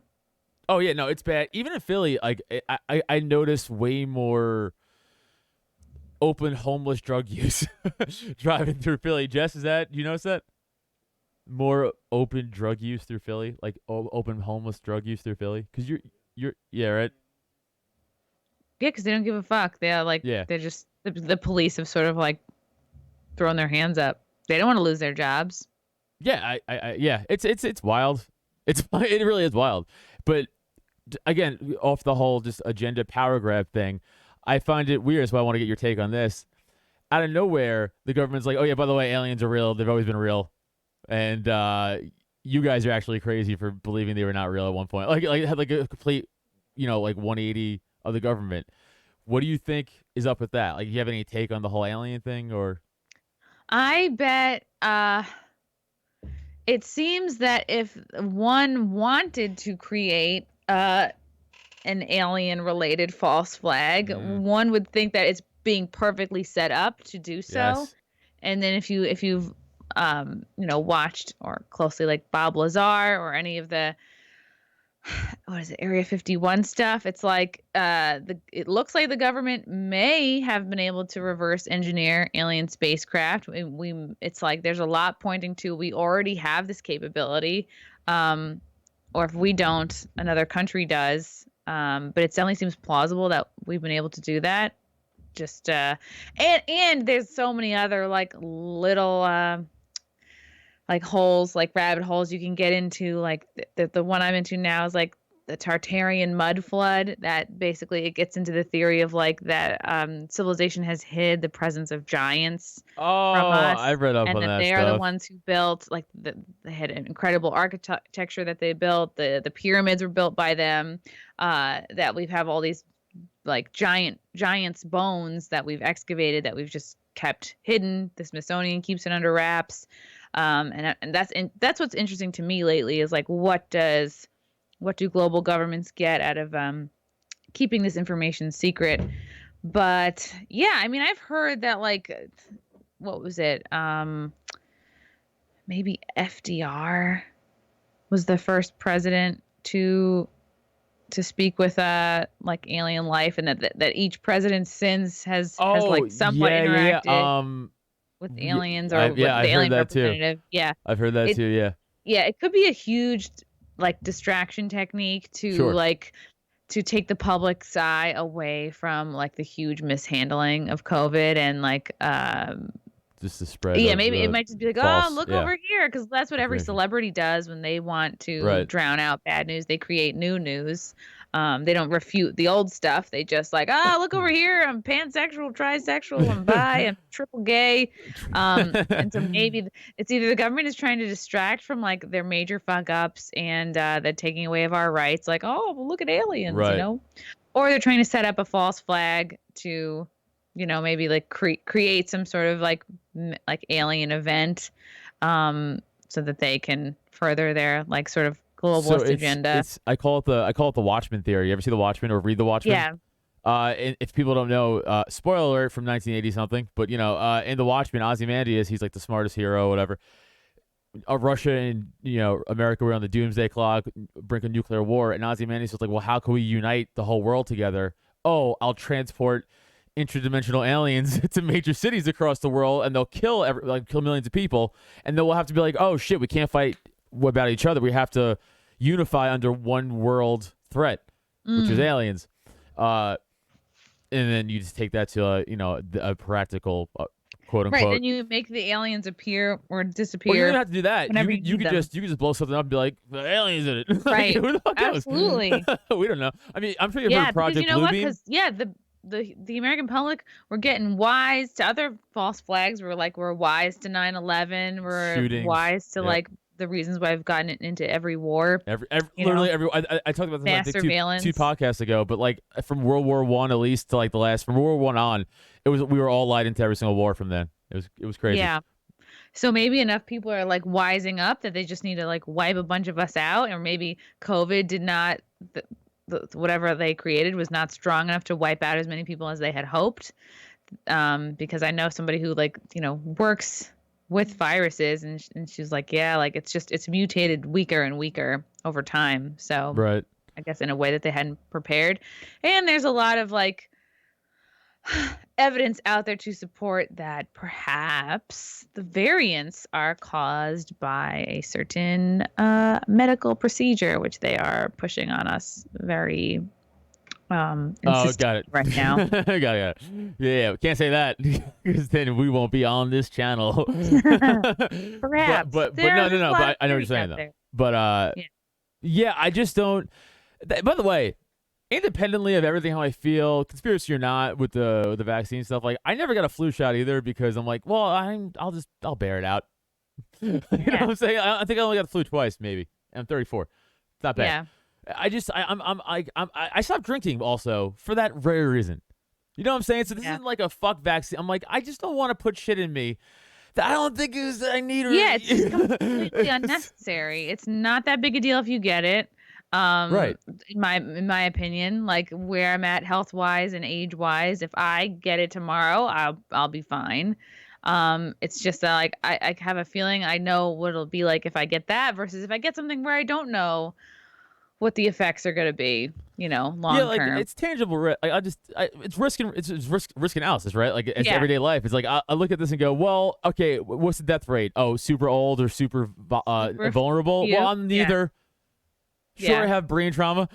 C: Oh yeah, no, it's bad. Even in Philly, like I noticed way more open homeless drug use driving through Philly. Jess, you notice that? More open drug use through Philly, like open homeless drug use through Philly, because you're yeah, right.
D: Yeah, because they don't give a fuck. They're like they're just the police have sort of like thrown their hands up. They don't want to lose their jobs.
C: Yeah, it's wild. It really is wild. But again, off the whole just agenda power grab thing, I find it weird. So I want to get your take on this. Out of nowhere, the government's like, "Oh yeah, by the way, aliens are real. They've always been real, and you guys are actually crazy for believing they were not real at one point." Like had like a complete, like 180 of the government. What do you think is up with that? Like, do you have any take on the whole alien thing, or?
D: I bet it seems that if one wanted to create an alien-related false flag, one would think that it's being perfectly set up to do so. Yes. And then if you've watched or closely like Bob Lazar or any of the Area 51 stuff, it's like it looks like the government may have been able to reverse engineer alien spacecraft. It's like there's a lot pointing to we already have this capability, or if we don't, another country does. But it certainly seems plausible that we've been able to do that. Just and there's so many other like little like holes, like rabbit holes you can get into. Like the one I'm into now is like the Tartarian Mud Flood. That basically it gets into the theory of like that civilization has hid the presence of giants from us.
C: I've read up on that stuff. And
D: they're the ones who built like they had an incredible architecture that they built. The pyramids were built by them. That we have all these like giants bones that we've excavated that we've just kept hidden. The Smithsonian keeps it under wraps. And that's what's interesting to me lately is like what do global governments get out of keeping this information secret? But yeah, I mean, I've heard that like what was it? Maybe FDR was the first president to speak with like alien life, and that each president since has like somewhat interacted with aliens or with the alien representative. Yeah,
C: I've heard that too. Yeah,
D: it could be a huge like distraction technique to like to take the public's eye away from like the huge mishandling of COVID and like
C: just the spread.
D: Yeah,
C: of
D: maybe it
C: the
D: might just be like,
C: false,
D: oh, look
C: yeah,
D: over here, because that's what every
C: information.
D: celebrity does when they want to
C: Right.
D: drown out bad news. They create new news. They don't refute the old stuff. They just like, oh, look over here, I'm pansexual, trisexual, I'm bi, I'm triple gay. And so maybe it's either the government is trying to distract from like their major fuck ups and they're taking away of our rights, like, oh, well, look at aliens,
C: Right.
D: you know, or they're trying to set up a false flag to, you know, maybe like create some sort of like alien event, so that they can further their like sort of globalist agenda.
C: I call it the Watchman Theory. You ever see the Watchmen or read the Watchmen?
D: Yeah.
C: And if people don't know, spoiler alert from 1980 something, but you know, in the Watchmen, Ozymandias, he's like the smartest hero, whatever. Russia and America were on the doomsday clock, brink of nuclear war, and Ozymandias was like, well, how can we unite the whole world together? Oh, I'll transport interdimensional aliens to major cities across the world, and they'll kill millions of people, and then we'll have to be like, oh shit, we can't fight about each other. We have to unify under one world threat, which is aliens. And then you just take that to a practical quote unquote.
D: Right, then you make the aliens appear or disappear.
C: Well, you don't have to do that. You could
D: them.
C: just blow something up and be like, the aliens in it.
D: Right.
C: Who the fuck knows?
D: Absolutely.
C: We don't know. I mean, I'm sure you've heard of Project Bluebeam.
D: The American public were getting wise to other false flags. We're wise to 9/11. We're
C: Shootings.
D: wise to like the reasons why I've gotten into every war.
C: I talked about this I think two podcasts ago, but like from World War I at least to like from World War I on, we were all lied into every single war from then. It was crazy.
D: Yeah. So maybe enough people are like wising up that they just need to like wipe a bunch of us out, or maybe COVID did not. Whatever they created was not strong enough to wipe out as many people as they had hoped. Because I know somebody who works with viruses, and she's like, yeah, like it's mutated weaker and weaker over time. So
C: right.
D: I guess in a way that they hadn't prepared. And there's a lot of like evidence out there to support that perhaps the variants are caused by a certain medical procedure, which they are pushing on us very
C: got it
D: right now.
C: got it. Yeah, we can't say that because then we won't be on this channel.
D: Perhaps.
C: But no. But I know what you're saying though. But yeah, I just don't. By the way, independently of everything how I feel, conspiracy or not, with the vaccine stuff, like I never got a flu shot either because I'm like, well, I'll bear it out. You know what I'm saying? I think I only got the flu twice, maybe. I'm 34. It's not bad.
D: Yeah.
C: I stopped drinking also for that very reason. You know what I'm saying? So this isn't like a fuck vaccine. I'm like, I just don't want to put shit in me that I don't think I need.
D: Yeah, it's just completely unnecessary. It's not that big a deal if you get it.
C: Right.
D: In my opinion, like where I'm at health wise and age wise, if I get it tomorrow, I'll be fine. It's just that like I have a feeling I know what it'll be like if I get that versus if I get something where I don't know what the effects are going to be, long term.
C: It's tangible. It's risk analysis, right? Like it's everyday life. It's like I look at this and go, well, okay, what's the death rate? Oh, super old or super vulnerable? Well, I'm neither. Sure, I have brain trauma.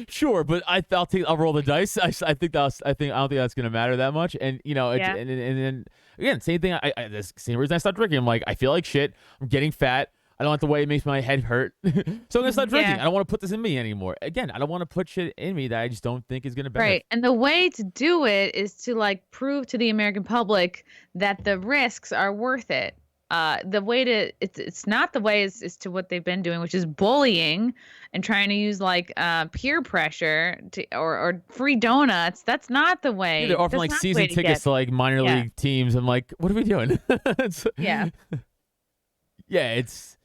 C: Sure, but I'll roll the dice. I don't think that's going to matter that much. And and then again, same thing. The same reason I stopped drinking. I'm like, I feel like shit. I'm getting fat. I don't like the way it makes my head hurt. So I'm gonna stop drinking. I don't want to put this in me anymore. Again, I don't want to put shit in me that I just don't think is gonna benefit.
D: Right, and the way to do it is to like prove to the American public that the risks are worth it. The way to it's not the way is to what they've been doing, which is bullying and trying to use like peer pressure or free donuts. That's not the way.
C: They're offering like season tickets to like minor league teams. I'm like, what are we doing? It's.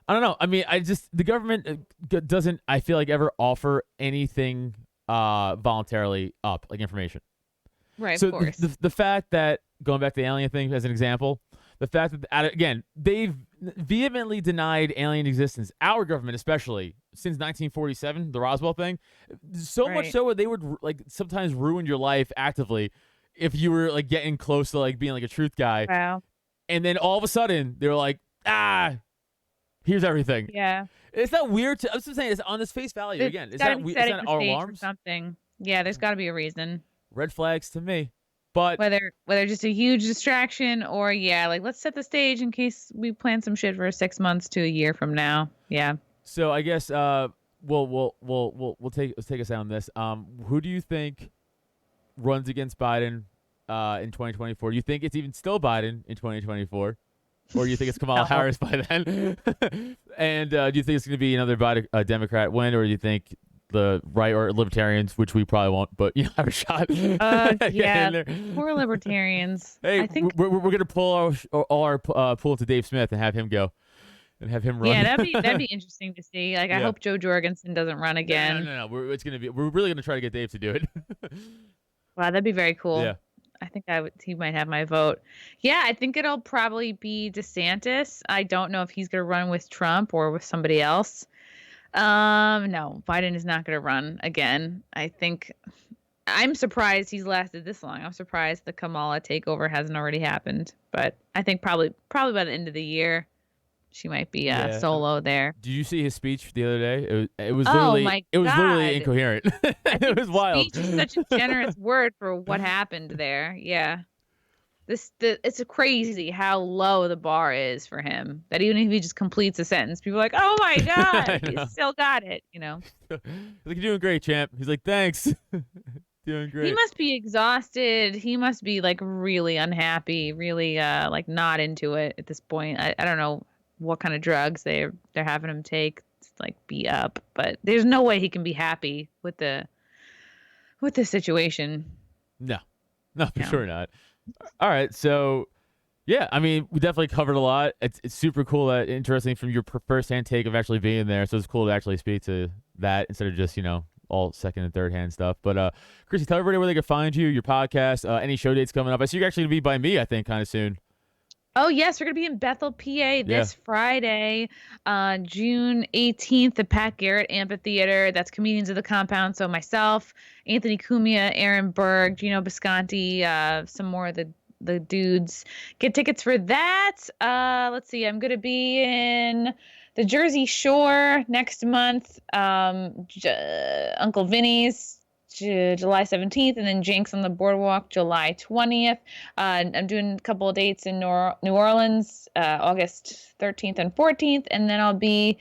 C: I don't know. I mean, the government doesn't, I feel like, ever offer anything voluntarily up, like information.
D: Right,
C: so
D: of course.
C: The fact that, going back to the alien thing as an example, the fact that, again, they've vehemently denied alien existence, our government especially, since 1947, the Roswell thing, so much so where they would like sometimes ruin your life actively if you were like getting close to like being like a truth guy.
D: Wow.
C: And then all of a sudden, they were like, Here's everything.
D: Yeah.
C: Is that weird? I was just saying, it's on this face value again. Is
D: Gotta
C: that
D: be
C: is
D: setting
C: that
D: the
C: our
D: stage for
C: alarms?
D: something. Yeah, there's got to be a reason.
C: Red flags to me. But
D: Whether just a huge distraction or like let's set the stage in case we plan some shit for 6 months to a year from now. Yeah.
C: so I guess we'll take us on this. Who do you think runs against Biden in 2024? Do you think it's even still Biden in 2024? Or do you think it's Kamala Harris by then? And do you think it's going to be another Democrat win, or do you think the right or libertarians, which we probably won't, but have a shot?
D: Yeah, poor libertarians.
C: Hey,
D: I think
C: we're going to pull our pull to Dave Smith and have him go and have him run.
D: Yeah, that'd be interesting to see. Like, I hope Joe Jorgensen doesn't run again.
C: No. We're really going to try to get Dave to do it.
D: Wow, that'd be very cool.
C: Yeah.
D: I think he might have my vote. Yeah, I think it'll probably be DeSantis. I don't know if he's going to run with Trump or with somebody else. No, Biden is not going to run again. I'm surprised he's lasted this long. I'm surprised the Kamala takeover hasn't already happened. But I think probably by the end of the year, she might be solo there.
C: Did you see his speech the other day? It was literally literally incoherent. It was wild.
D: Speech is such a generous word for what happened there. Yeah. It's crazy how low the bar is for him. That even if he just completes a sentence, people are like, "Oh my god, he still got it."
C: He's like, "You're doing great, champ." He's like, "Thanks." Doing great.
D: He must be exhausted. He must be like really unhappy, really like not into it at this point. I don't know what kind of drugs they're having him take to like be up, but there's no way he can be happy with the situation.
C: No, for sure not. All right, so yeah, I mean, we definitely covered a lot. It's super cool, interesting from your first-hand take of actually being there. So it's cool to actually speak to that instead of just all second and third hand stuff. But Chrissie, tell everybody where they can find you, your podcast, any show dates coming up. I see you're actually gonna be by me, I think, kind of soon.
D: Oh, yes. We're going to be in Bethel, PA this Friday, June 18th at Pat Garrett Amphitheater. That's Comedians of the Compound. So myself, Anthony Cumia, Aaron Berg, Gino Bisconti, some more of the dudes. Get tickets for that. Let's see. I'm going to be in the Jersey Shore next month. Uncle Vinny's July 17th, and then Jinx on the Boardwalk July 20th. I'm doing a couple of dates in New Orleans, August 13th and 14th, and then I'll be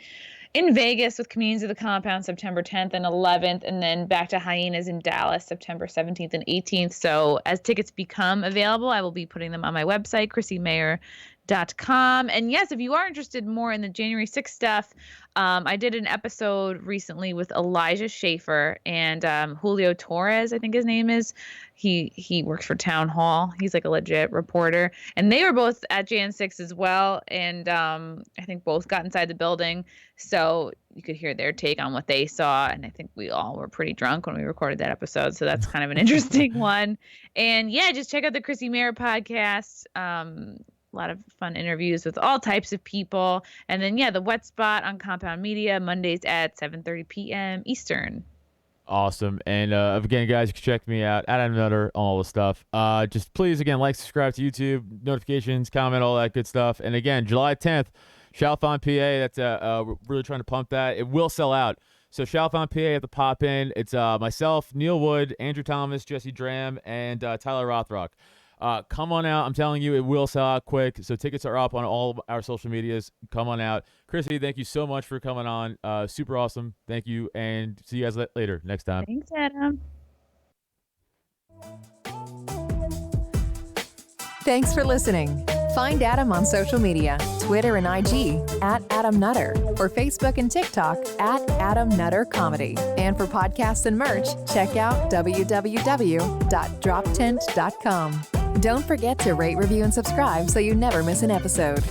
D: in Vegas with Comedians of the Compound September 10th and 11th, and then back to Hyenas in Dallas September 17th and 18th. So as tickets become available, I will be putting them on my website, ChrissieMayr.com. And yes, if you are interested more in the January 6th stuff, I did an episode recently with Elijah Schaefer and Julio Torres, I think his name is. He works for Town Hall. He's like a legit reporter. And they were both at Jan 6 as well. And I think both got inside the building. So you could hear their take on what they saw. And I think we all were pretty drunk when we recorded that episode. So that's kind of an interesting one. And yeah, just check out the Chrissie Mayr podcast. A lot of fun interviews with all types of people. And then, the Wet Spot on Compound Media, Mondays at 7:30 p.m. Eastern.
C: Awesome. And again, guys, you can check me out at Adam Nutter, all the stuff. Just please, again, like, subscribe to YouTube, notifications, comment, all that good stuff. And again, July 10th, Chalfont, PA. That's we're really trying to pump that. It will sell out. So Chalfont, PA, you have to pop in. It's myself, Neil Wood, Andrew Thomas, Jesse Dram, and Tyler Rothrock. Come on out. I'm telling you, it will sell out quick. So tickets are up on all of our social medias. Come on out. Chrissie, thank you so much for coming on. Super awesome. Thank you. And see you guys later next time.
D: Thanks, Adam.
B: Thanks for listening. Find Adam on social media, Twitter and IG at Adam Nutter, or Facebook and TikTok at Adam Nutter Comedy. And for podcasts and merch, check out www.droptent.com. Don't forget to rate, review, and subscribe so you never miss an episode.